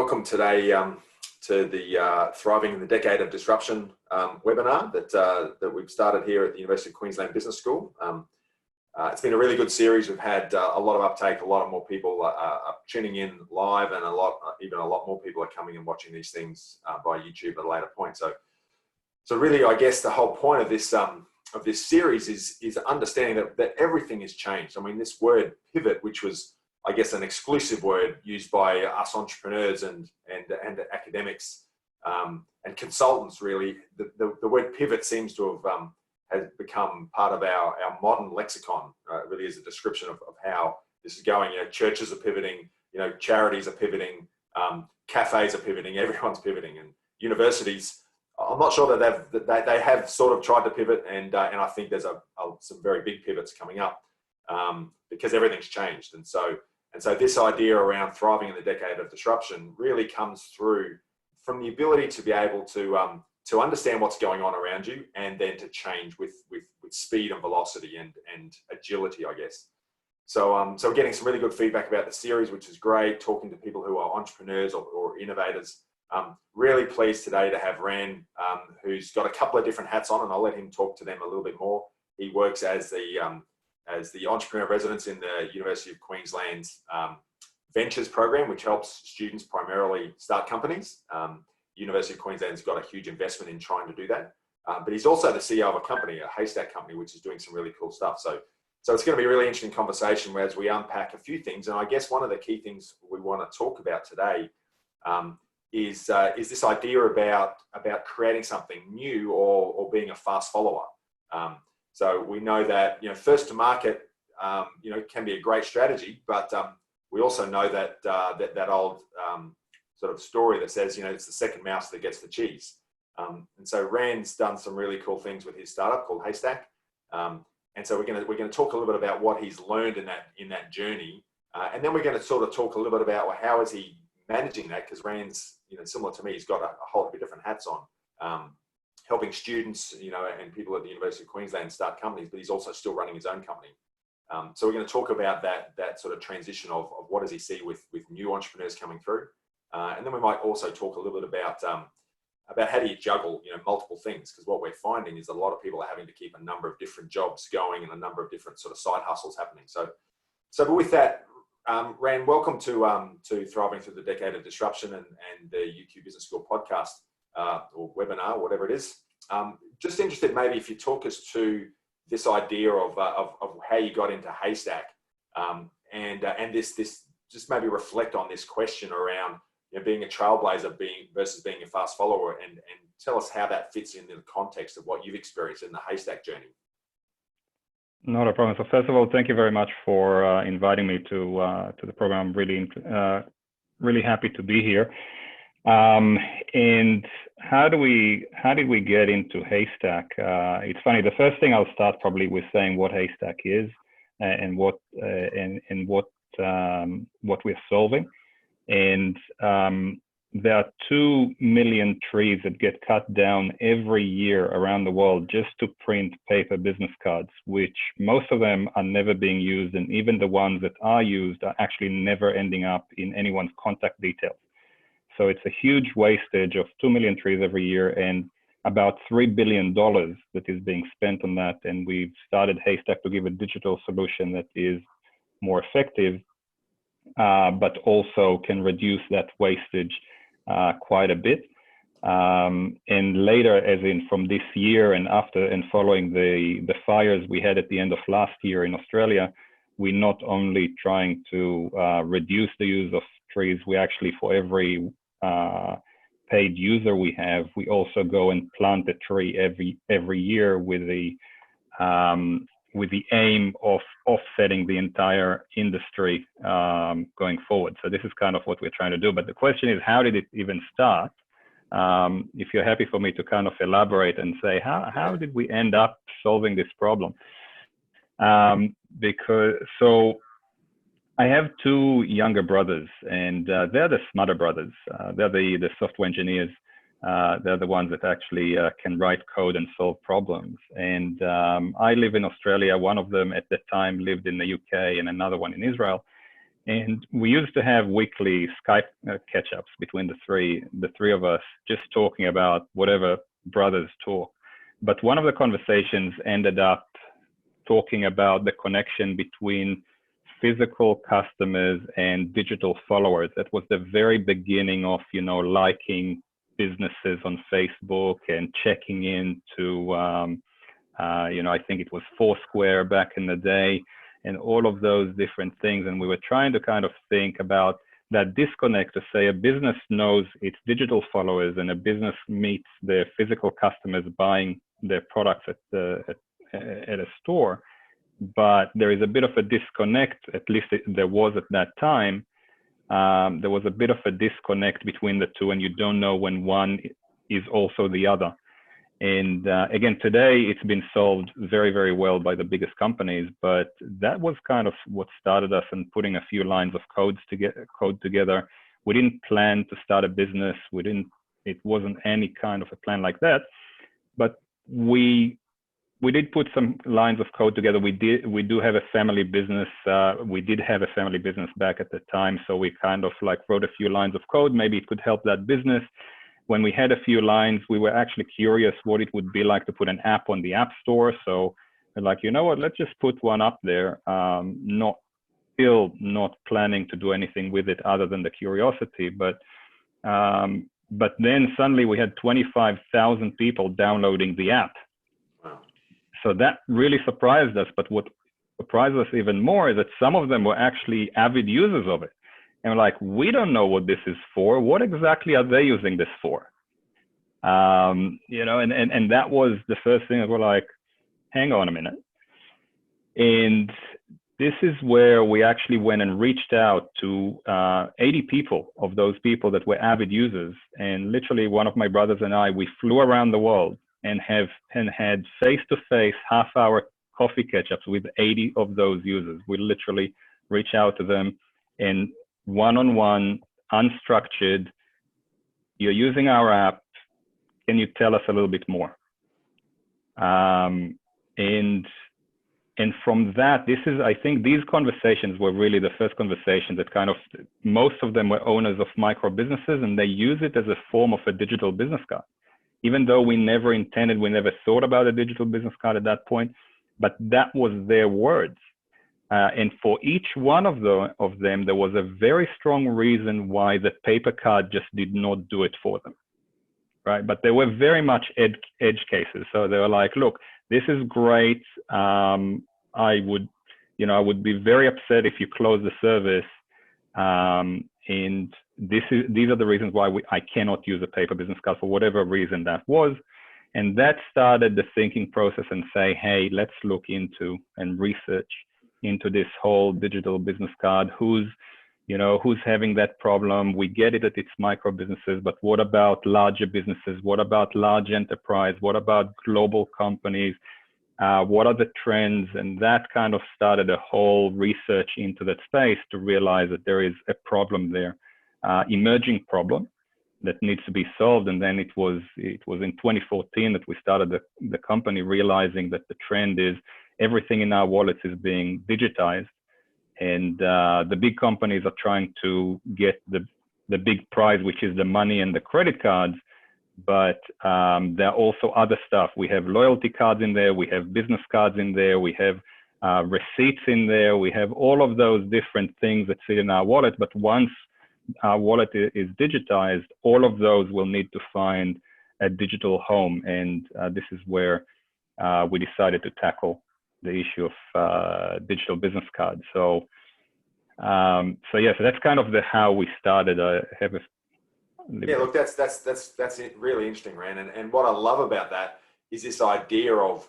welcome today to the Thriving in the Decade of Disruption webinar that we've started here at the University of Queensland Business School. It's been a really good series. We've had a lot of uptake, a lot of more people are tuning in live, and even a lot more people are coming and watching these things by YouTube at a later point. So really, I guess the whole point of this series is understanding that everything has changed. I mean, this word pivot, which was, I guess, an exclusive word used by us entrepreneurs and academics and consultants, really, the word pivot seems to have has become part of our modern lexicon. It really is a description of how this is going. You know, churches are pivoting, you know, charities are pivoting, cafes are pivoting, everyone's pivoting, and universities. I'm not sure that they have sort of tried to pivot, and I think there's some very big pivots coming up because everything's changed. And so this idea around thriving in the decade of disruption really comes through from the ability to be able to understand what's going on around you, and then to change with speed and velocity and agility, I guess. So we're getting some really good feedback about the series, which is great, talking to people who are entrepreneurs or innovators. Really pleased today to have Ran, who's got a couple of different hats on, and I'll let him talk to them a little bit more. He works as the entrepreneur residence in the University of Queensland's Ventures program, which helps students primarily start companies. University of Queensland's got a huge investment in trying to do that. But he's also the CEO of a company, a Haystack company, which is doing some really cool stuff. So it's going to be a really interesting conversation as we unpack a few things. And I guess one of the key things we want to talk about today is this idea about creating something new or being a fast follower. So we know that, you know, first to market, you know, can be a great strategy, but we also know that that old sort of story that says, you know, it's the second mouse that gets the cheese. And so Ran's done some really cool things with his startup called Haystack. And so we're going to talk a little bit about what he's learned in that journey, and then we're going to sort of talk a little bit about, well, how is he managing that? Because Ran's, you know, similar to me, he's got a whole lot of different hats on, helping students, you know, and people at the University of Queensland start companies, but he's also still running his own company. So we're going to talk about that sort of transition of what does he see with new entrepreneurs coming through, and then we might also talk a little bit about how do you juggle, you know, multiple things, because what we're finding is a lot of people are having to keep a number of different jobs going and a number of different sort of side hustles happening. So but with that, Ran, welcome to Thriving Through the Decade of Disruption and the UQ Business School podcast or webinar, whatever it is. Just interested, maybe if you talk us to this idea of how you got into Haystack, and this just maybe reflect on this question around, you know, being a trailblazer versus being a fast follower, and tell us how that fits in the context of what you've experienced in the Haystack journey. Not a problem. So first of all, thank you very much for inviting me to the program. I'm really happy to be here. And how did we get into Haystack? It's funny. The first thing I'll start probably with saying what Haystack is and what we're solving. And there are 2 million trees that get cut down every year around the world just to print paper business cards, which most of them are never being used, and even the ones that are used are actually never ending up in anyone's contact details. So it's a huge wastage of 2 million trees every year, and about $3 billion that is being spent on that. And we've started Haystack to give a digital solution that is more effective, but also can reduce that wastage quite a bit. And later, as in from this year and after and following the fires we had at the end of last year in Australia, we're not only trying to reduce the use of trees, we actually, for every paid user we have, we also go and plant a tree every year with the aim of offsetting the entire industry going forward. So this is kind of what we're trying to do. But the question is, how did it even start? If you're happy for me to kind of elaborate and say, how did we end up solving this problem? So I have 2 younger brothers, and they're the smarter brothers. They're the software engineers. They're the ones that actually can write code and solve problems. And I live in Australia. One of them at the time lived in the UK and another one in Israel. And we used to have weekly Skype catch-ups between the three of us, just talking about whatever brothers talk. But one of the conversations ended up talking about the connection between physical customers and digital followers. That was the very beginning of, liking businesses on Facebook and checking into, I think it was Foursquare back in the day, and all of those different things. And we were trying to kind of think about that disconnect to say a business knows its digital followers and a business meets their physical customers buying their products at a store. But there is a bit of a disconnect, at least there was at that time. There was a bit of a disconnect between the two, and you don't know when one is also the other. And again, today it's been solved very, very well by the biggest companies, but that was kind of what started us in putting a few lines of code together. We didn't plan to start a business. It wasn't any kind of a plan like that, but we did put some lines of code together. We do have a family business. We did have a family business back at the time. So we kind of like wrote a few lines of code. Maybe it could help that business. When we had a few lines, we were actually curious what it would be like to put an app on the App Store. So we're like, you know what, let's just put one up there. Not planning to do anything with it other than the curiosity. But then suddenly we had 25,000 people downloading the app. Wow. So that really surprised us. But what surprised us even more is that some of them were actually avid users of it. And we're like, we don't know what this is for. What exactly are they using this for? And that was the first thing that we're like, hang on a minute. And this is where we actually went and reached out to 80 people of those people that were avid users. And literally one of my brothers and I, we flew around the world and had face-to-face half-hour coffee catch-ups with 80 of those users. We literally reach out to them and one-on-one, unstructured, you're using our app, can you tell us a little bit more? And from that, I think these conversations were really the first conversations that kind of, most of them were owners of micro businesses, and they use it as a form of a digital business card. Even though we never thought about a digital business card at that point, but that was their words. And for each one of them, there was a very strong reason why the paper card just did not do it for them, right? But they were very much edge cases. So they were like, look, this is great. I would be very upset if you close the service. And these are the reasons why I cannot use a paper business card for whatever reason that was. And that started the thinking process and say, hey, let's look into and research into this whole digital business card. Who's having that problem? We get it that it's micro businesses, but what about larger businesses? What about large enterprise? What about global companies? What are the trends? And that kind of started a whole research into that space to realize that there is a problem there, emerging problem that needs to be solved. And then it was in 2014 that we started the company, realizing that the trend is everything in our wallets is being digitized, and the big companies are trying to get the big prize, which is the money and the credit cards. But there are also other stuff. We have loyalty cards in there. We have business cards in there. We have receipts in there. We have all of those different things that sit in our wallet. But once our wallet is digitized, all of those will need to find a digital home. And this is where we decided to tackle the issue of digital business cards. So that's kind of how we started. Yeah, look, that's really interesting, Ran. And what I love about that is this idea of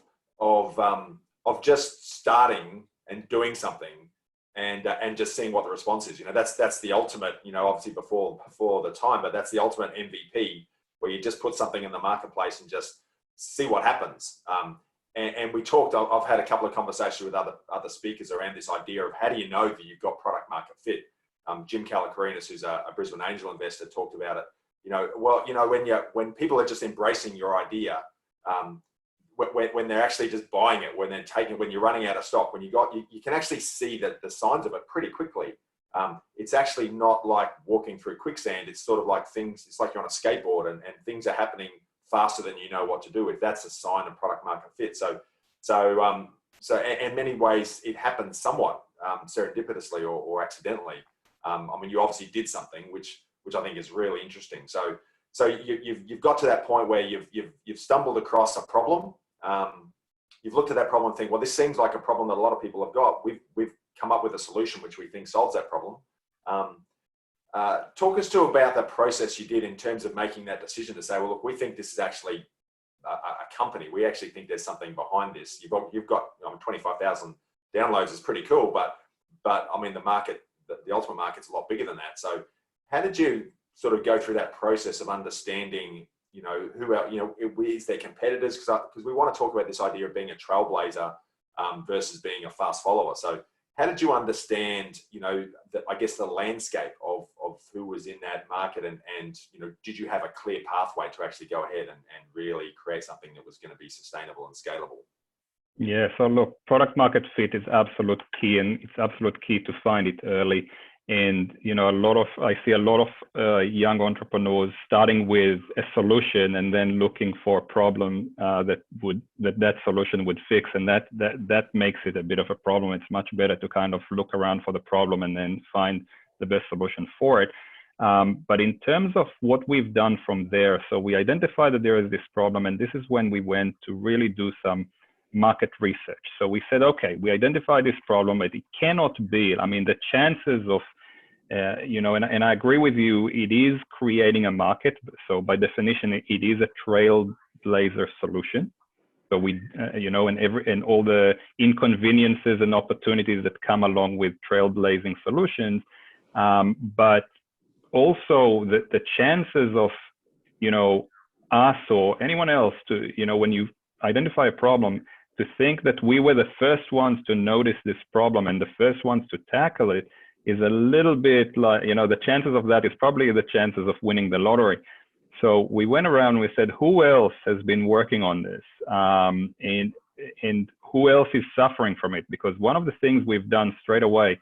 just starting and doing something and just seeing what the response is. That's the ultimate. Obviously before the time, but that's the ultimate MVP, where you just put something in the marketplace and just see what happens. And we talked, I've had a couple of conversations with other speakers around this idea of how do you know that you've got product market fit. Jim Kalakarinas, who's a Brisbane angel investor, talked about it. When people are just embracing your idea, when they're actually just buying it, when you're running out of stock, you can actually see that the signs of it pretty quickly. it's actually not like walking through quicksand. It's sort of like it's like you're on a skateboard and things are happening faster than you know what to do with. That's a sign of product market fit. So in many ways, it happened somewhat serendipitously or accidentally. I mean, you obviously did something which I think is really interesting. So you've got to that point where you've stumbled across a problem. You've looked at that problem and think, well, this seems like a problem that a lot of people have got. We've come up with a solution which we think solves that problem. Talk us about the process you did in terms of making that decision to say, well, look, we think this is actually a company. We actually think there's something behind this. You've got 25,000 downloads is pretty cool, but I mean, the ultimate market's a lot bigger than that. So how did you sort of go through that process of understanding, who are, is their competitors? Because we want to talk about this idea of being a trailblazer versus being a fast follower. So how did you understand, the landscape of who was in that market and did you have a clear pathway to actually go ahead and really create something that was going to be sustainable and scalable? Yeah, so look, product market fit is absolute key, and it's absolute key to find it early. And I see a lot of young entrepreneurs starting with a solution and then looking for a problem that solution would fix, and that makes it a bit of a problem. It's much better to kind of look around for the problem and then find the best solution for it. But in terms of what we've done from there, so we identified that there is this problem, and this is when we went to really do some market research. So we said, okay, we identified this problem, but it cannot be, I mean, the chances of, and I agree with you, it is creating a market. So by definition, it is a trailblazer solution. So we, and all the inconveniences and opportunities that come along with trailblazing solutions. But also the chances of, us or anyone else to, when you identify a problem, to think that we were the first ones to notice this problem and the first ones to tackle it is a little bit like, the chances of that is probably the chances of winning the lottery. So we went around and we said, who else has been working on this? And who else is suffering from it? Because one of the things we've done straight away,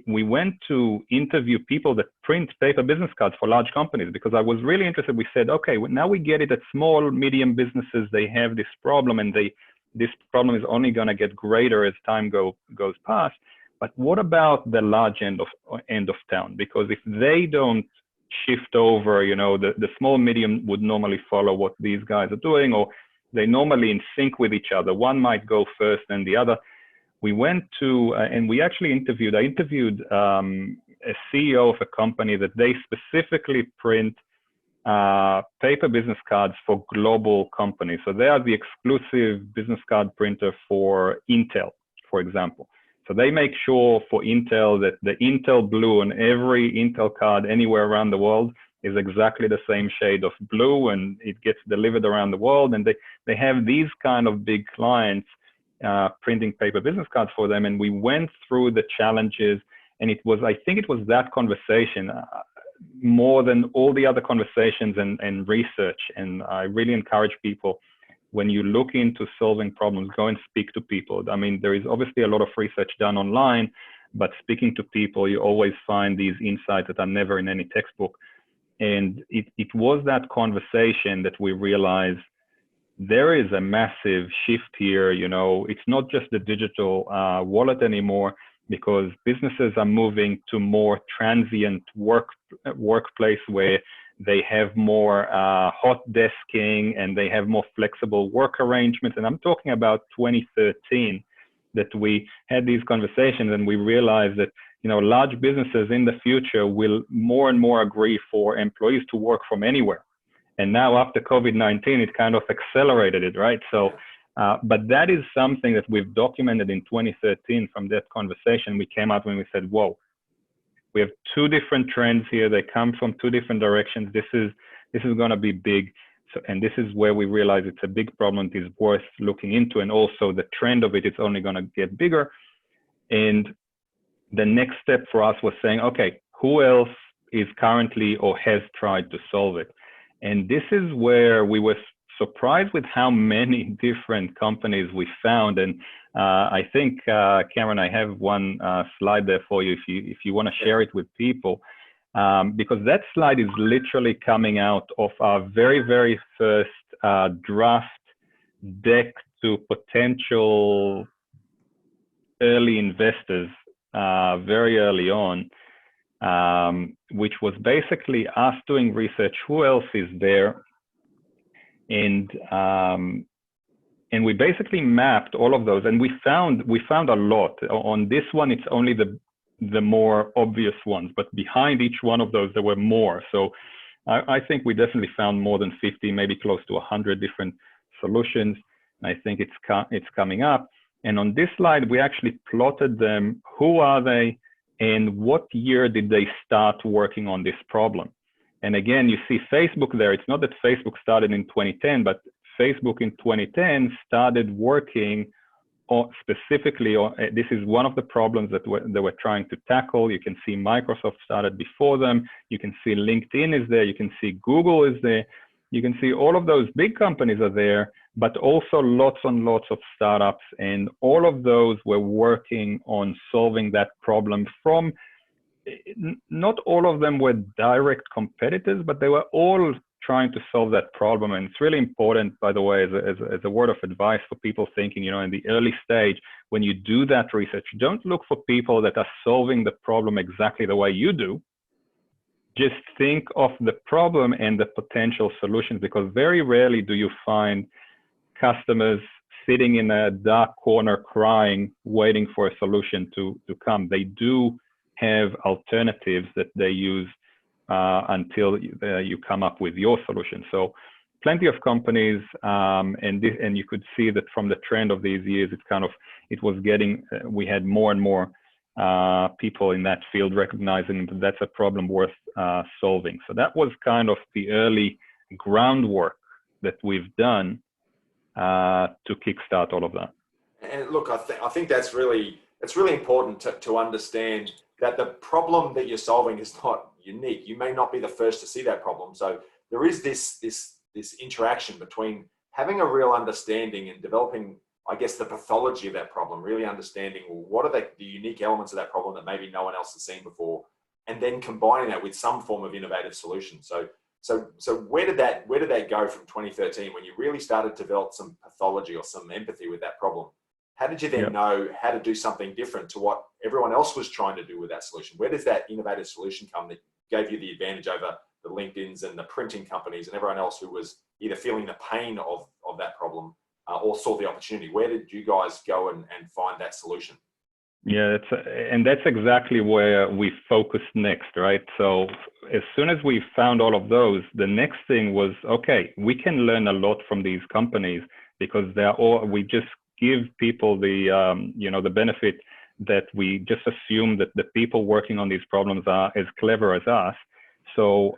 we went to interview people that print paper business cards for large companies, because I was really interested. We said, okay, now we get it at small, medium businesses. They have this problem, and this problem is only going to get greater as time goes past. But what about the large end of town? Because if they don't shift over, the small, medium would normally follow what these guys are doing, or they normally in sync with each other. One might go first and the other. We went to, and we actually interviewed a CEO of a company that they specifically print paper business cards for global companies. So they are the exclusive business card printer for Intel, for example. So they make sure for Intel that the Intel blue on every Intel card anywhere around the world is exactly the same shade of blue, and it gets delivered around the world. And they have these kind of big clients printing paper business cards for them. And we went through the challenges, and I think it was that conversation more than all the other conversations and research. And I really encourage people, when you look into solving problems, go and speak to people. I mean, there is obviously a lot of research done online, but speaking to people, you always find these insights that are never in any textbook. And it was that conversation that we realized there is a massive shift here. It's not just the digital wallet anymore, because businesses are moving to more transient workplace where they have more hot desking and they have more flexible work arrangements. And I'm talking about 2013 that we had these conversations, and we realized that, large businesses in the future will more and more agree for employees to work from anywhere. And now after COVID-19, it kind of accelerated it, right? So, but that is something that we've documented in 2013 from that conversation. We came out when we said, whoa, we have two different trends here. They come from two different directions. This is going to be big. So, and this is where we realize it's a big problem. It is worth looking into. And also the trend of it is only going to get bigger. And the next step for us was saying, okay, who else is currently or has tried to solve it? And this is where we were surprised with how many different companies we found. And I think, Cameron, I have one slide there for you if you want to share it with people, because that slide is literally coming out of our very, very first draft deck to potential early investors very early on, which was basically us doing research, who else is there? And we basically mapped all of those, and we found a lot. On this one, it's only the more obvious ones, but behind each one of those, there were more. So I think we definitely found more than 50, maybe close to 100 different solutions. And I think it's coming up. And on this slide, we actually plotted them. Who are they? And what year did they start working on this problem? And again, you see Facebook there. It's not that Facebook started in 2010, but Facebook in 2010 started working specifically on, this is one of the problems that they were trying to tackle. You can see Microsoft started before them. You can see LinkedIn is there. You can see Google is there. You can see all of those big companies are there, but also lots and lots of startups. And all of those were working on solving that problem from, not all of them were direct competitors, but they were all trying to solve that problem. And it's really important, by the way, as a word of advice for people thinking, in the early stage, when you do that research, don't look for people that are solving the problem exactly the way you do. Just think of the problem and the potential solutions, because very rarely do you find customers sitting in a dark corner crying, waiting for a solution to come. They do have alternatives that they use until you come up with your solution. So plenty of companies, and you could see that from the trend of these years, it was getting, we had more and more people in that field recognizing that that's a problem worth solving. So that was kind of the early groundwork that we've done to kickstart all of that. And look, I think it's really important to understand that the problem that you're solving is not unique. You may not be the first to see that problem. So there is this interaction between having a real understanding and developing, I guess, the pathology of that problem, really understanding, well, what are the unique elements of that problem that maybe no one else has seen before, and then combining that with some form of innovative solution. So where did that go from 2013 when you really started to develop some pathology or some empathy with that problem? How did you then know how to do something different to what everyone else was trying to do with that solution? Where does that innovative solution come that gave you the advantage over the LinkedIn's and the printing companies and everyone else who was either feeling the pain of that problem or saw the opportunity? Where did you guys go and find that solution? Yeah, that's exactly where we focused next, right? So as soon as we found all of those, the next thing was, okay, we can learn a lot from these companies because we just give people the benefit that we just assume that the people working on these problems are as clever as us. So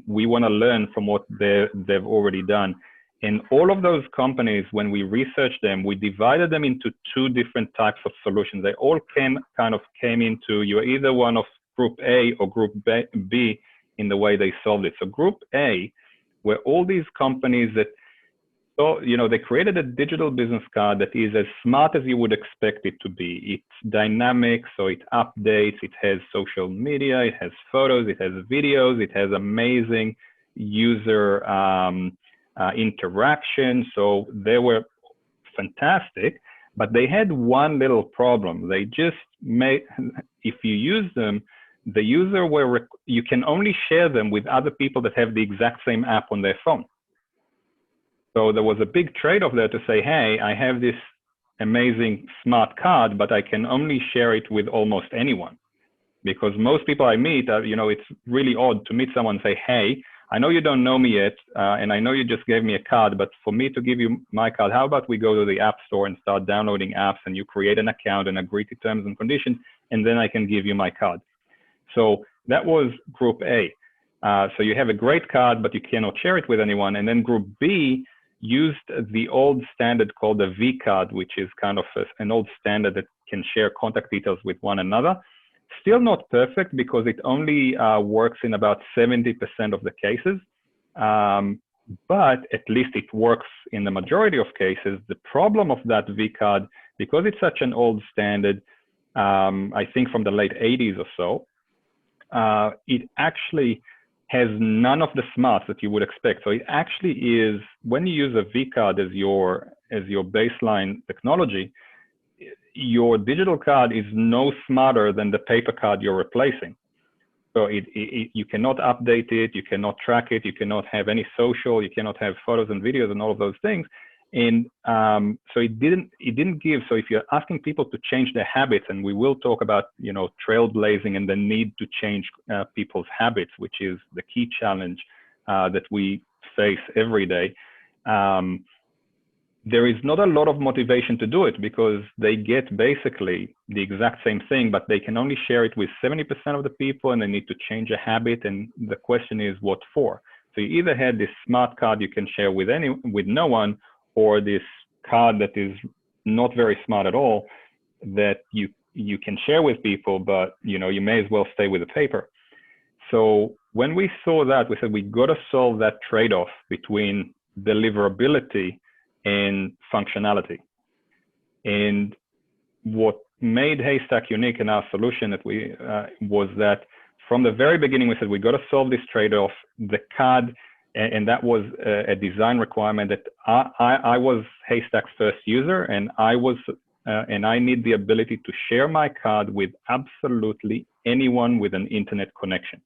we want to learn from what they've already done. And all of those companies, when we researched them, we divided them into two different types of solutions. They all came into, you're either one of group A or group B in the way they solved it. So group A were all these companies that, they created a digital business card that is as smart as you would expect it to be. It's dynamic, so it updates, it has social media, it has photos, it has videos, it has amazing user interaction. So they were fantastic, but they had one little problem. They just if you use them, the user you can only share them with other people that have the exact same app on their phone. So there was a big trade-off there to say, hey, I have this amazing smart card, but I can only share it with almost anyone. Because most people I meet, it's really odd to meet someone and say, hey, I know you don't know me yet, and I know you just gave me a card, but for me to give you my card, how about we go to the App Store and start downloading apps, and you create an account and agree to terms and conditions, and then I can give you my card. So that was group A. So you have a great card, but you cannot share it with anyone. And then group B used the old standard called the V card, which is kind of an old standard that can share contact details with one another. Still not perfect because it only works in about 70% of the cases. but at least it works in the majority of cases. The problem of that V card, because it's such an old standard, I think from the late 80s or so, it actually has none of the smarts that you would expect. So it actually is, when you use a V card as your baseline technology, your digital card is no smarter than the paper card you're replacing. So you cannot update it, you cannot track it, you cannot have any social, you cannot have photos and videos and all of those things. And so it didn't give. So if you're asking people to change their habits, and we will talk about, you know, trailblazing and the need to change people's habits, which is the key challenge that we face every day. There is not a lot of motivation to do it because they get basically the exact same thing, but they can only share it with 70% of the people, and they need to change a habit. And the question is, what for? So you either had this smart card you can share with no one, or this card that is not very smart at all that you can share with people, but you know, you may as well stay with the paper. So when we saw that, we said we got to solve that trade-off between deliverability and functionality. And what made Haystack unique in our solution that was that from the very beginning we said we got to solve this trade-off. The card, and that was a design requirement that I was Haystack's first user, and I need the ability to share my card with absolutely anyone with an internet connection.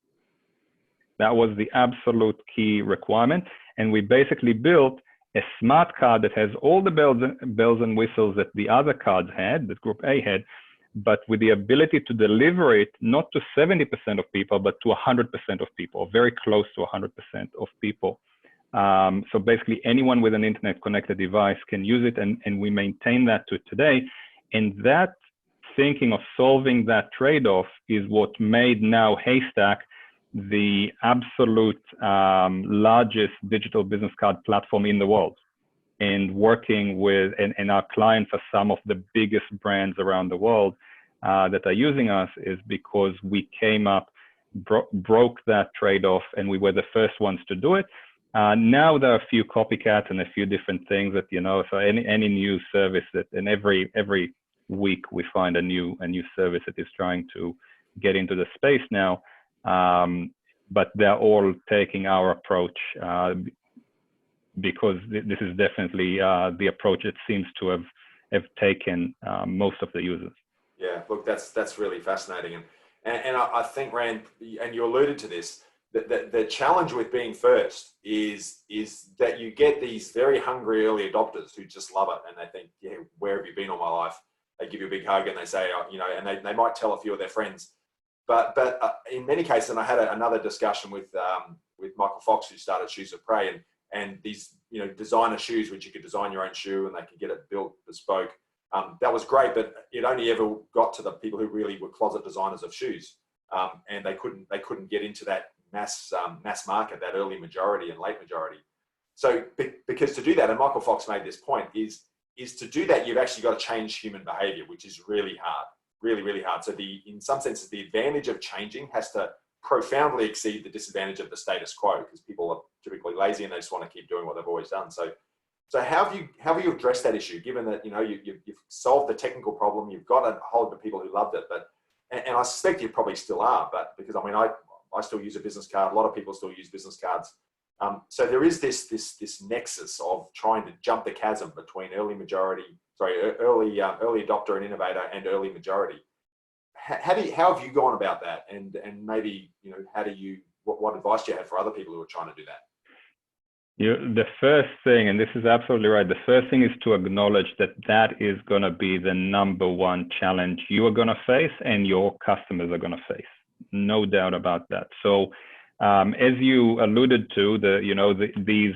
That was the absolute key requirement. And we basically built a smart card that has all the bells and whistles that the other cards had, that Group A had, but with the ability to deliver it not to 70% of people, but to 100% of people, or very close to 100% of people. So basically anyone with an internet connected device can use it, and we maintain that to today. And that thinking of solving that trade-off is what made now Haystack the absolute largest digital business card platform in the world, and working with, and our clients are some of the biggest brands around the world that are using us, is because we came up, broke that trade-off, and we were the first ones to do it. Now there are a few copycats and a few different things that, you know, so any new service that, and every week we find a new service that is trying to get into the space now. But they're all taking our approach because this is definitely the approach that seems to have taken most of the users. Yeah, look, that's really fascinating, and I think, Ran, and you alluded to this, that the challenge with being first is that you get these very hungry early adopters who just love it, and they think, yeah, where have you been all my life? They give you a big hug and they say, you know, and they might tell a few of their friends. But in many cases, and I had another discussion with Michael Fox, who started Shoes of Prey, and these, you know, designer shoes, which you could design your own shoe and they could get it built bespoke. That was great, but it only ever got to the people who really were closet designers of shoes, and they couldn't get into that mass market, that early majority and late majority. So because to do that, and Michael Fox made this point, is to do that, you've actually got to change human behavior, which is really hard. Really, really hard. So in some senses, the advantage of changing has to profoundly exceed the disadvantage of the status quo, because people are typically lazy and they just want to keep doing what they've always done. So how have you addressed that issue, given that, you know, you've solved the technical problem, you've got a whole heap of people who loved it, but, and I suspect you probably still are, but because I mean, I still use a business card. A lot of people still use business cards. So there is this nexus of trying to jump the chasm between early adopter and innovator and early majority. How have you gone about that? And maybe, you know, what advice do you have for other people who are trying to do that? The first thing, and this is absolutely right, the first thing is to acknowledge that is going to be the number one challenge you are going to face and your customers are going to face. No doubt about that. So as you alluded to, these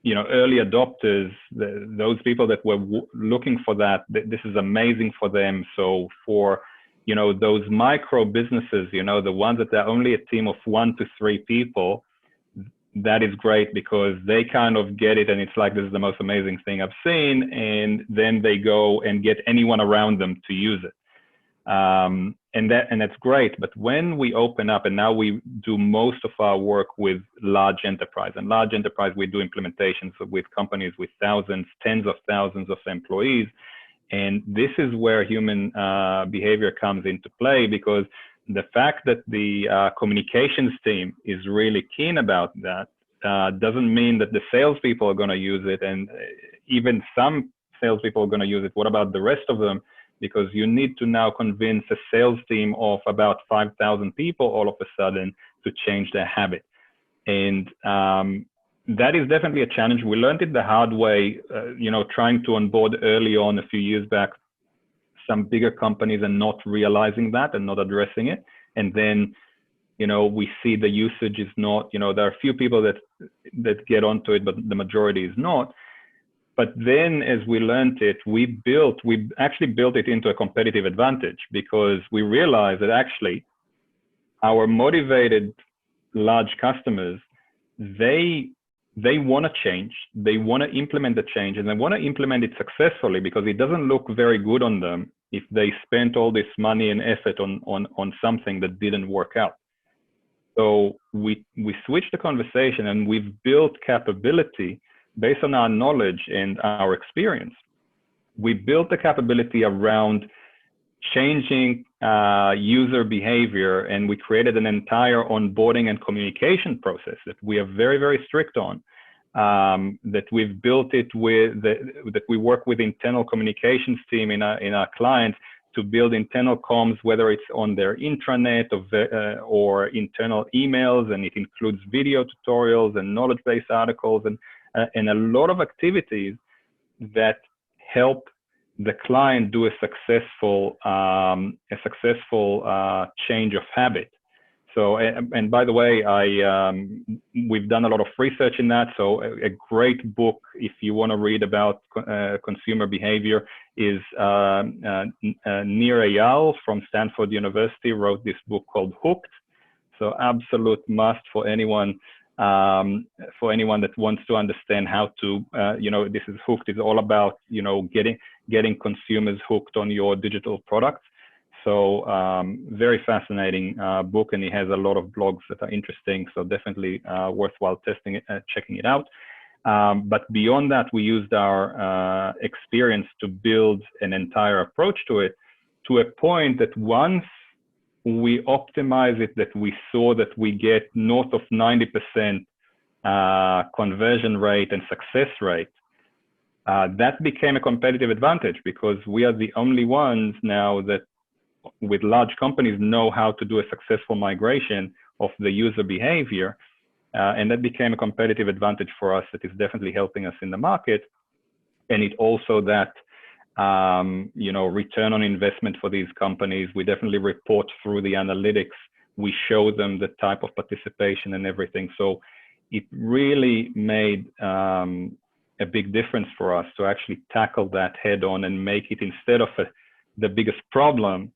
early adopters, those people that were looking for that, this is amazing for them. So for, you know, those micro businesses, you know, the ones that are only a team of 1 to 3 people, that is great because they kind of get it and it's like, this is the most amazing thing I've seen. And then they go and get anyone around them to use it. And that's great. But when we open up, and now we do most of our work with large enterprise, and large enterprise, we do implementations with companies with thousands, tens of thousands of employees. And this is where human behavior comes into play, because the fact that the communications team is really keen about that doesn't mean that the salespeople are going to use it. And even some salespeople are going to use it. What about the rest of them? Because you need to now convince a sales team of about 5,000 people all of a sudden to change their habit. And that is definitely a challenge. We learned it the hard way, trying to onboard early on a few years back, some bigger companies and not realizing that and not addressing it. And then, we see the usage is not, there are a few people that get onto it, but the majority is not. But then as we learned it, we actually built it into a competitive advantage, because we realized that actually our motivated large customers, they want to change, they want to implement the change, and they want to implement it successfully, because it doesn't look very good on them if they spent all this money and effort on something that didn't work out. So we switched the conversation, and we've built capability based on our knowledge and our experience. We built the capability around changing user behavior, and we created an entire onboarding and communication process that we are very, very strict on, that we've built it with, that we work with internal communications team in our clients to build internal comms, whether it's on their intranet or internal emails, and it includes video tutorials and knowledge-based articles and a lot of activities that help the client do a successful change of habit. So, and by the way, we've done a lot of research in that. So a great book, if you want to read about consumer behavior, is Nir Eyal from Stanford University wrote this book called Hooked. So absolute must for anyone that wants to understand how to, this is Hooked. It's all about, getting consumers hooked on your digital products. So very fascinating book, and he has a lot of blogs that are interesting. So definitely worthwhile checking it out. But beyond that, we used our experience to build an entire approach to it, to a point that once we optimize it, that we saw that we get north of 90% conversion rate and success rate. That became a competitive advantage, because we are the only ones now that with large companies know how to do a successful migration of the user behavior. And that became a competitive advantage for us that is definitely helping us in the market. And it also that, return on investment for these companies, we definitely report through the analytics. We show them the type of participation and everything. So it really made a big difference for us to actually tackle that head on and make it, instead of the biggest problem,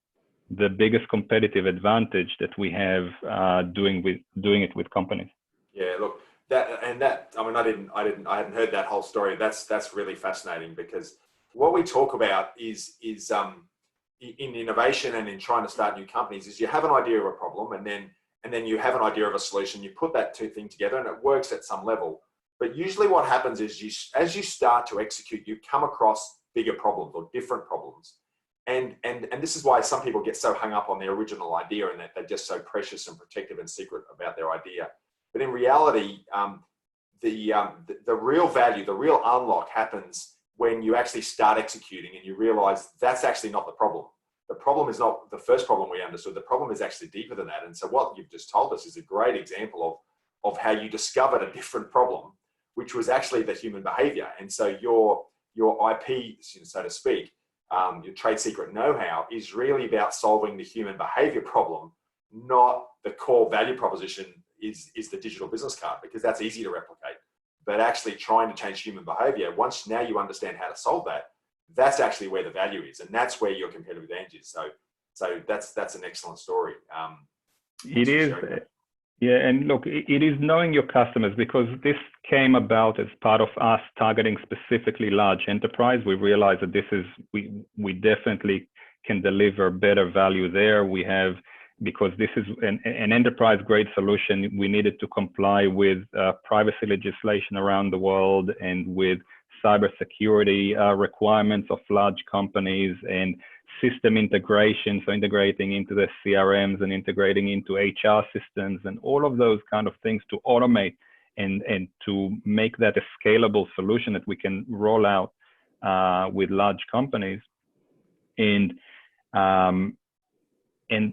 the biggest competitive advantage that we have doing it with companies. Yeah, look, I hadn't heard that whole story. That's really fascinating, because what we talk about is in innovation and in trying to start new companies is you have an idea of a problem, and then you have an idea of a solution. You put that two things together, and it works at some level. But usually what happens is as you start to execute, you come across bigger problems or different problems. And this is why some people get so hung up on their original idea, and that they're just so precious and protective and secret about their idea. But in reality, the real value, the real unlock happens when you actually start executing and you realize that's actually not the problem. The problem is not the first problem we understood. The problem is actually deeper than that. And so what you've just told us is a great example of how you discovered a different problem, which was actually the human behavior. And so your IP, so to speak, your trade secret know-how is really about solving the human behavior problem, not the core value proposition is the digital business card, because that's easy to replicate. But actually trying to change human behavior, once now you understand how to solve that, that's actually where the value is, and that's where your competitive advantage is. So that's an excellent story. It is. Yeah, and look, it is knowing your customers, because this came about as part of us targeting specifically large enterprise. We realized that we definitely can deliver better value there. We have, because this is an enterprise grade solution, we needed to comply with privacy legislation around the world and with cybersecurity requirements of large companies and system integration, so integrating into the CRMs and integrating into HR systems and all of those kind of things to automate and to make that a scalable solution that we can roll out with large companies. And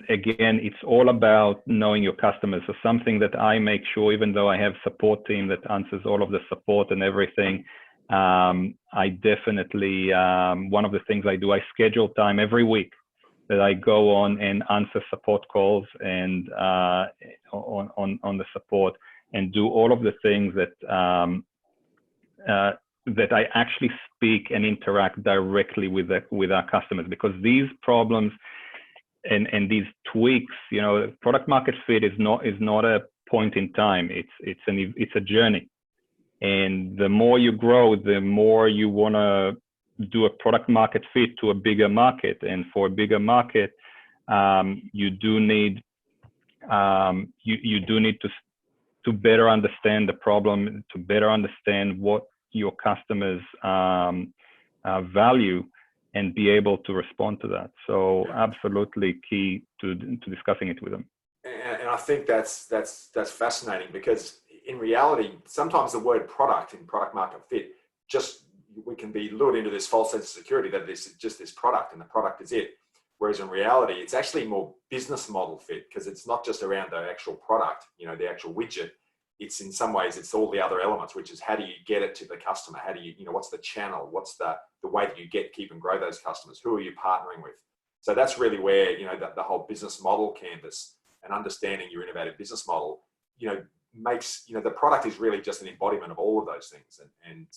again, it's all about knowing your customers. So something that I make sure, even though I have support team that answers all of the support and everything, I definitely, one of the things I do, I schedule time every week that I go on and answer support calls and on the support and do all of the things that that I actually speak and interact directly with our customers, because these problems and these tweaks, you know, product market fit is not a point in time. It's a journey. And the more you grow, the more you want to do a product market fit to a bigger market. And for a bigger market, you do need to better understand the problem, to better understand what your customers value, and be able to respond to that. So absolutely key to discussing it with them. And I think that's fascinating, because in reality, sometimes the word product in product market fit, we can be lured into this false sense of security that this is just this product and the product is it. Whereas in reality, it's actually more business model fit, because it's not just around the actual product, you know, the actual widget. It's in some ways, it's all the other elements, which is how do you get it to the customer? How do you, what's the channel? What's the way that you keep and grow those customers? Who are you partnering with? So that's really where, the whole business model canvas and understanding your innovative business model, makes, the product is really just an embodiment of all of those things. And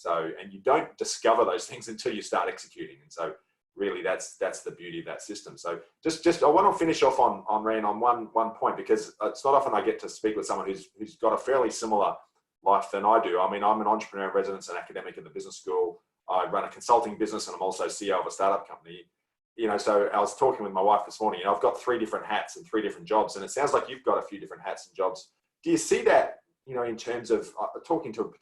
you don't discover those things until you start executing. And so really that's the beauty of that system. So just I want to finish off on Ran on one point, because it's not often I get to speak with someone who's got a fairly similar life than I do. I mean, I'm an entrepreneur in residence and academic at the business school. I run a consulting business, and I'm also CEO of a startup company. So I was talking with my wife this morning, and I've got 3 different hats and 3 different jobs, and it sounds like you've got a few different hats and jobs. Do you see that, in terms of talking to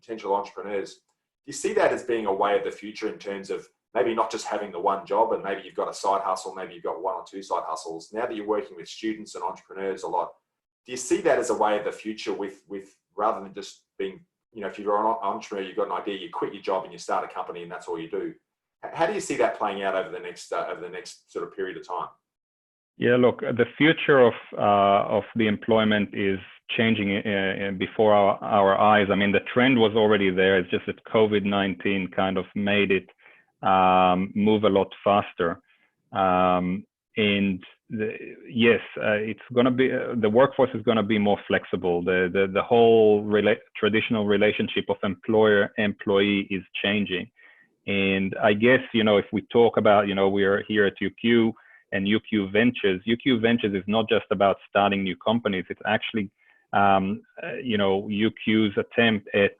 potential entrepreneurs, do you see that as being a way of the future in terms of maybe not just having the one job, and maybe you've got a side hustle, maybe you've got 1 or 2 side hustles? Now that you're working with students and entrepreneurs a lot, do you see that as a way of the future with rather than just being, if you're an entrepreneur, you've got an idea, you quit your job and you start a company and that's all you do? How do you see that playing out over the next sort of period of time? Yeah, look, the future of the employment is changing before our eyes. I mean, the trend was already there. It's just that COVID-19 kind of made it move a lot faster. It's going to be, the workforce is going to be more flexible. The whole traditional relationship of employer-employee is changing. And I guess, if we talk about, we are here at UQ and UQ Ventures. UQ Ventures is not just about starting new companies. It's actually, UQ's attempt at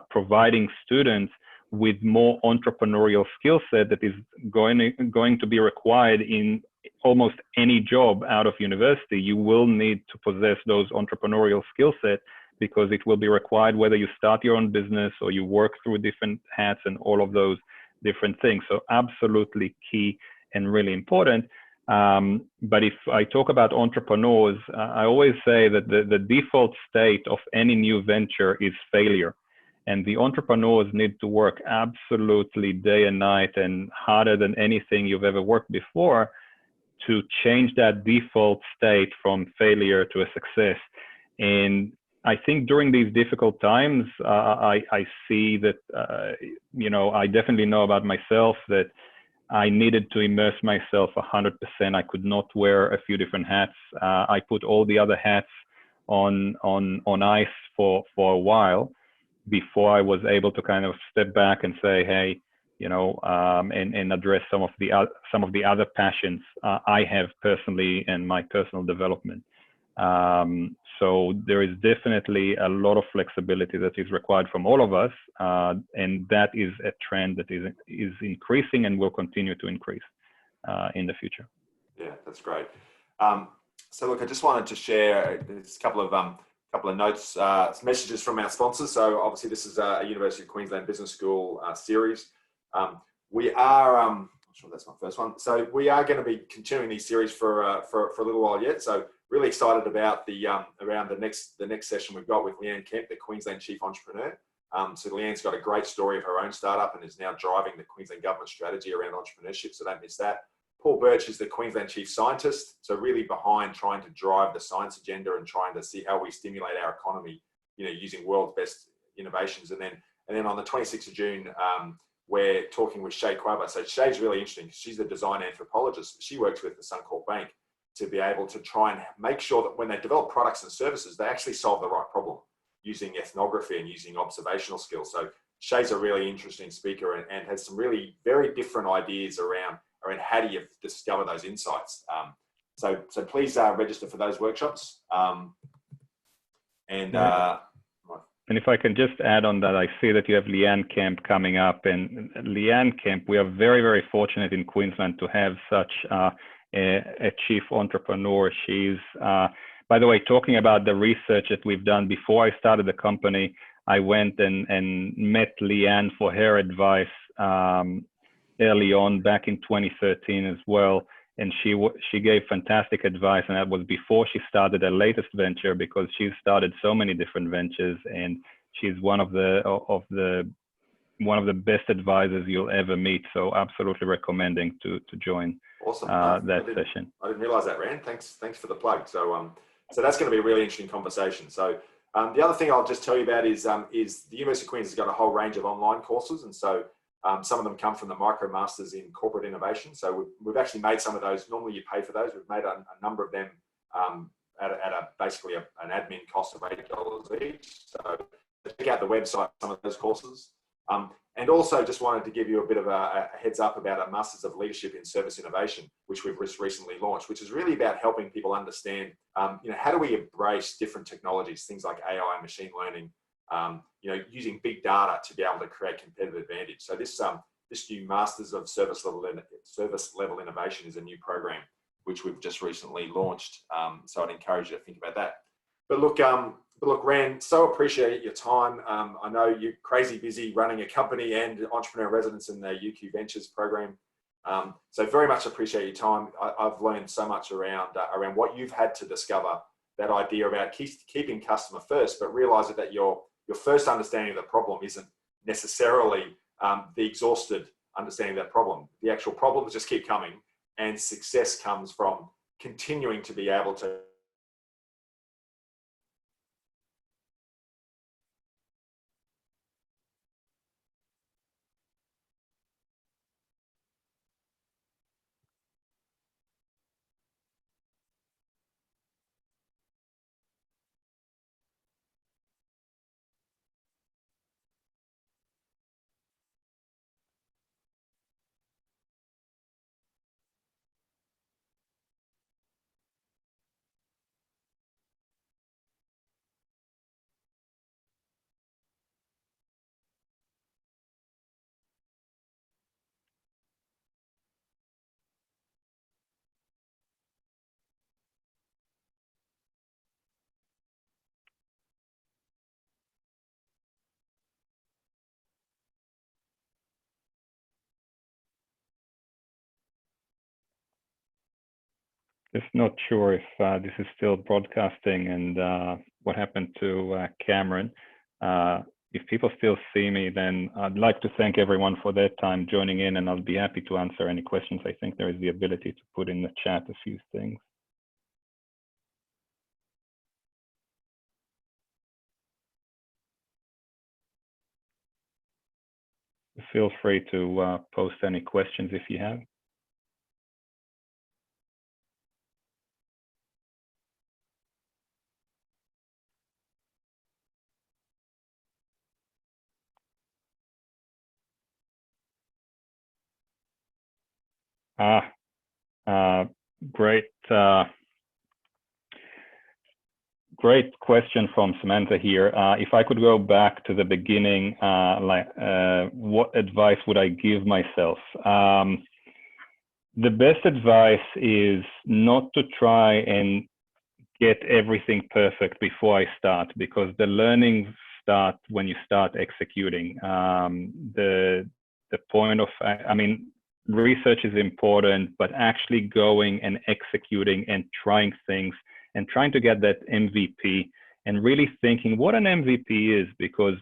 providing students with more entrepreneurial skill set that is going to be required in almost any job out of university. You will need to possess those entrepreneurial skill set, because it will be required whether you start your own business or you work through different hats and all of those different things. So absolutely key and really important. But if I talk about entrepreneurs, I always say that the default state of any new venture is failure. And the entrepreneurs need to work absolutely day and night and harder than anything you've ever worked before to change that default state from failure to a success. And I think during these difficult times, I see that, I definitely know about myself that I needed to immerse myself 100%. I could not wear a few different hats. I put all the other hats on ice for a while before I was able to kind of step back and say, hey, and address some of the other passions I have personally and my personal development. So there is definitely a lot of flexibility that is required from all of us, and that is a trend that is increasing and will continue to increase. in the future. Yeah, that's great. So look, I just wanted to share a couple of notes, messages from our sponsors. So obviously this is a University of Queensland Business School series. We are, I'm sure that's my first one. So we are going to be continuing these series for a little while yet. So really excited about the around the next session we've got with Leeanne Camp, the Queensland Chief Entrepreneur. So Leanne's got a great story of her own startup and is now driving the Queensland government strategy around entrepreneurship. So don't miss that. Paul Birch is the Queensland Chief Scientist, so really behind trying to drive the science agenda and trying to see how we stimulate our economy, using world's best innovations. And then on the 26th of June, we're talking with Shay Quaver. So Shay's really interesting. She's a design anthropologist. She works with the Suncorp Bank to be able to try and make sure that when they develop products and services, they actually solve the right problem using ethnography and using observational skills. So Shay's a really interesting speaker and has some really very different ideas around how do you discover those insights. So please register for those workshops. And if I can just add on that, I see that you have Leeanne Camp coming up. And Leeanne Camp, we are very, very fortunate in Queensland to have such a chief entrepreneur. She's, by the way, talking about the research that we've done before I started the company, I went and met Leeanne for her advice early on back in 2013 as well. And she gave fantastic advice, and that was before she started her latest venture, because she's started so many different ventures, and she's one of the best advisors you'll ever meet. So absolutely recommending to join that session. I didn't realize that, Rand. Thanks for the plug. So that's going to be a really interesting conversation. So the other thing I'll just tell you about is the University of Queensland has got a whole range of online courses, and so some of them come from the Micro Masters in Corporate Innovation. So we've actually made some of those. Normally you pay for those. We've made a number of them at basically an admin cost of $8 each. So check out the website, some of those courses. And also just wanted to give you a bit of a heads up about a Masters of Leadership in Service Innovation, which we've just recently launched, which is really about helping people understand, how do we embrace different technologies, things like AI and machine learning, using big data to be able to create competitive advantage. So this new Masters of Service Level Innovation is a new program which we've just recently launched. So I'd encourage you to think about that. But look, Rand, so appreciate your time. I know you're crazy busy running a company and entrepreneur residence in the UQ Ventures program. So very much appreciate your time. I've learned so much around what you've had to discover, that idea about keeping customer first, but realize that your first understanding of the problem isn't necessarily the exhausted understanding of that problem. The actual problems just keep coming, and success comes from continuing to be able to Just not sure if this is still broadcasting, and what happened to Cameron. If people still see me, then I'd like to thank everyone for their time joining in, and I'll be happy to answer any questions. I think there is the ability to put in the chat a few things. Feel free to post any questions if you have. Great. Great question from Samantha here. If I could go back to the beginning, what advice would I give myself? the best advice is not to try and get everything perfect before I start, because the learning start when you start executing. The point of, I mean, research is important, but actually going and executing and trying things and trying to get that MVP and really thinking what an MVP is, because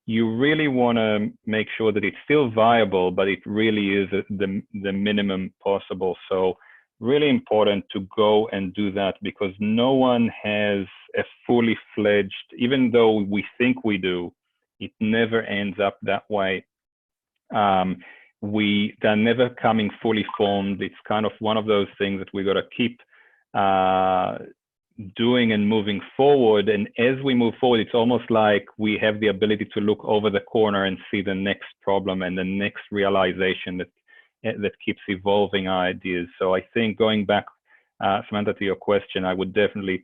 you really want to make sure that it's still viable, but it really is the minimum possible. So really important to go and do that, because no one has a fully fledged, even though we think we do, it never ends up that way. They're never coming fully formed. It's kind of one of those things that we got to keep doing and moving forward. And as we move forward, it's almost like we have the ability to look over the corner and see the next problem and the next realization that keeps evolving our ideas. So I think, going back, Samantha, to your question, I would definitely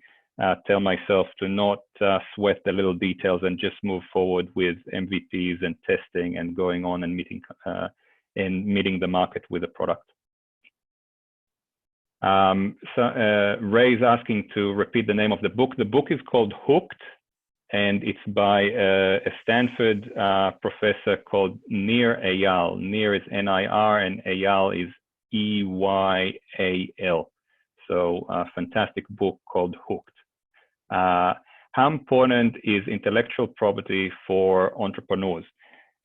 tell myself to not sweat the little details and just move forward with MVPs and testing and going on and meeting the market with a product. Ray's asking to repeat the name of the book. The book is called Hooked, and it's by a Stanford professor called Nir Eyal. Nir is N-I-R and Eyal is E-Y-A-L. So a fantastic book called Hooked. How important is intellectual property for entrepreneurs?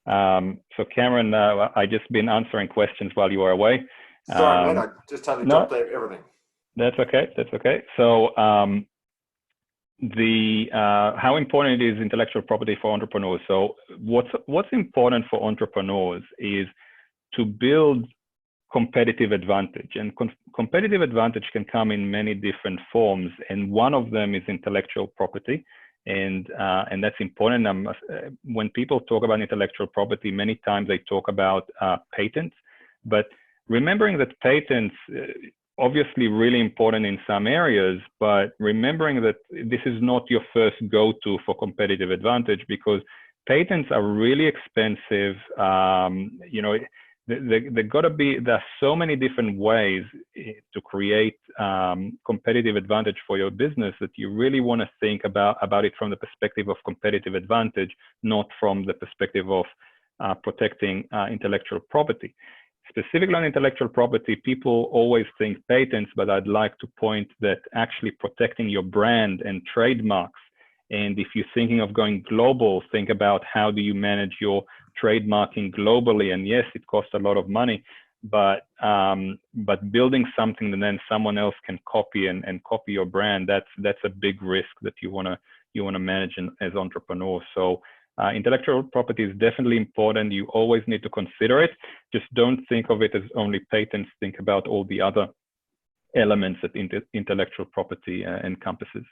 So Cameron, I just been answering questions while you were away. Sorry, mate, I just totally dropped everything. That's okay. That's okay. So how important is intellectual property for entrepreneurs? So what's important for entrepreneurs is to build competitive advantage, and competitive advantage can come in many different forms, and one of them is intellectual property, and that's important. When people talk about intellectual property, many times they talk about patents, but remembering that patents obviously really important in some areas, but remembering that this is not your first go-to for competitive advantage, because patents are really expensive. You know, there are so many different ways to create competitive advantage for your business that you really want to think about it from the perspective of competitive advantage, not from the perspective of protecting intellectual property. Specifically on intellectual property, people always think patents, but I'd like to point that actually protecting your brand and trademarks. And if you're thinking of going global, think about how do you manage your trademarking globally. And yes, it costs a lot of money, but building something that then someone else can copy and copy your brand, that's a big risk that you wanna manage as entrepreneurs. So intellectual property is definitely important. You always need to consider it. Just don't think of it as only patents. Think about all the other elements that intellectual property encompasses.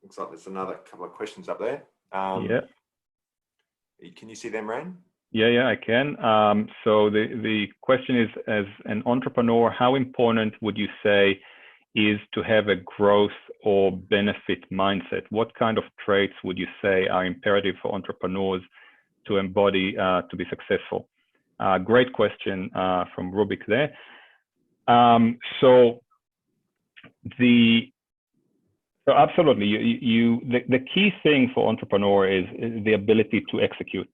Looks like there's another couple of questions up there. Yeah. Can you see them, Ran? Yeah, I can. So the question is, as an entrepreneur, how important would you say is to have a growth or benefit mindset? What kind of traits would you say are imperative for entrepreneurs to embody to be successful? Great question from Rubik there. So absolutely, the key thing for entrepreneur is the ability to execute.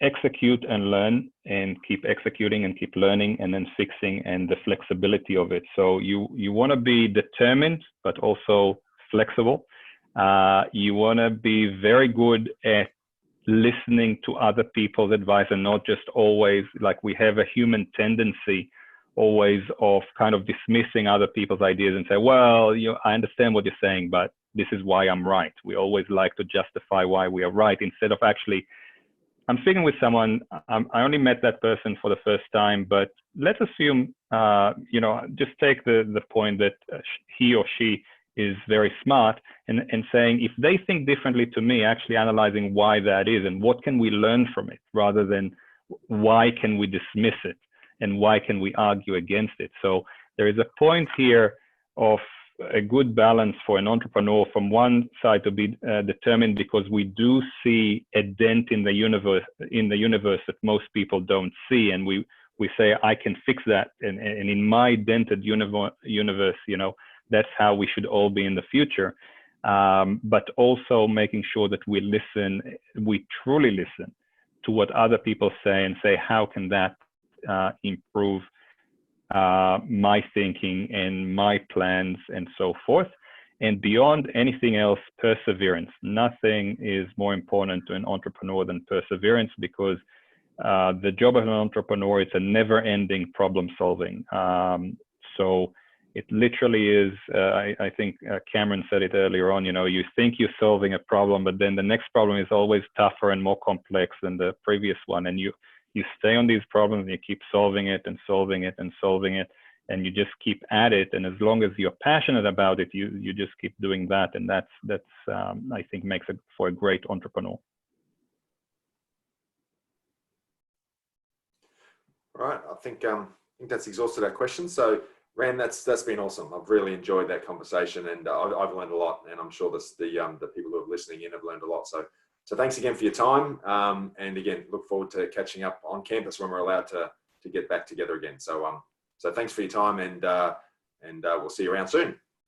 Execute and learn, and keep executing and keep learning and then fixing, and the flexibility of it. So you want to be determined, but also flexible. You want to be very good at listening to other people's advice, and not just always, like we have a human tendency always of kind of dismissing other people's ideas and say, well, I understand what you're saying, but this is why I'm right. We always like to justify why we are right, instead of actually, I'm speaking with someone, I only met that person for the first time, but let's assume, just take the point that he or she is very smart, and saying, if they think differently to me, actually analyzing why that is and what can we learn from it, rather than why can we dismiss it and why can we argue against it. So there is a point here of a good balance for an entrepreneur from one side to be determined, because we do see a dent in the universe that most people don't see, and we say, I can fix that, and in my dented universe, you know, that's how we should all be in the future. But also making sure that we listen, we truly listen to what other people say, and say, how can that improve my thinking and my plans and so forth. And beyond anything else, perseverance. Nothing is more important to an entrepreneur than perseverance, because the job of an entrepreneur is a never-ending problem solving. So it literally is, I think Cameron said it earlier on, you know, you think you're solving a problem, but then the next problem is always tougher and more complex than the previous one. And you stay on these problems, and you keep solving it and solving it and solving it, and you just keep at it. And as long as you're passionate about it, you just keep doing that. And that's I think makes it for a great entrepreneur. All right, I think that's exhausted our questions. So, Ran, that's been awesome. I've really enjoyed that conversation, and I've learned a lot, and I'm sure the people who are listening in have learned a lot. So thanks again for your time, and again, look forward to catching up on campus when we're allowed to get back together again. So thanks for your time, and we'll see you around soon.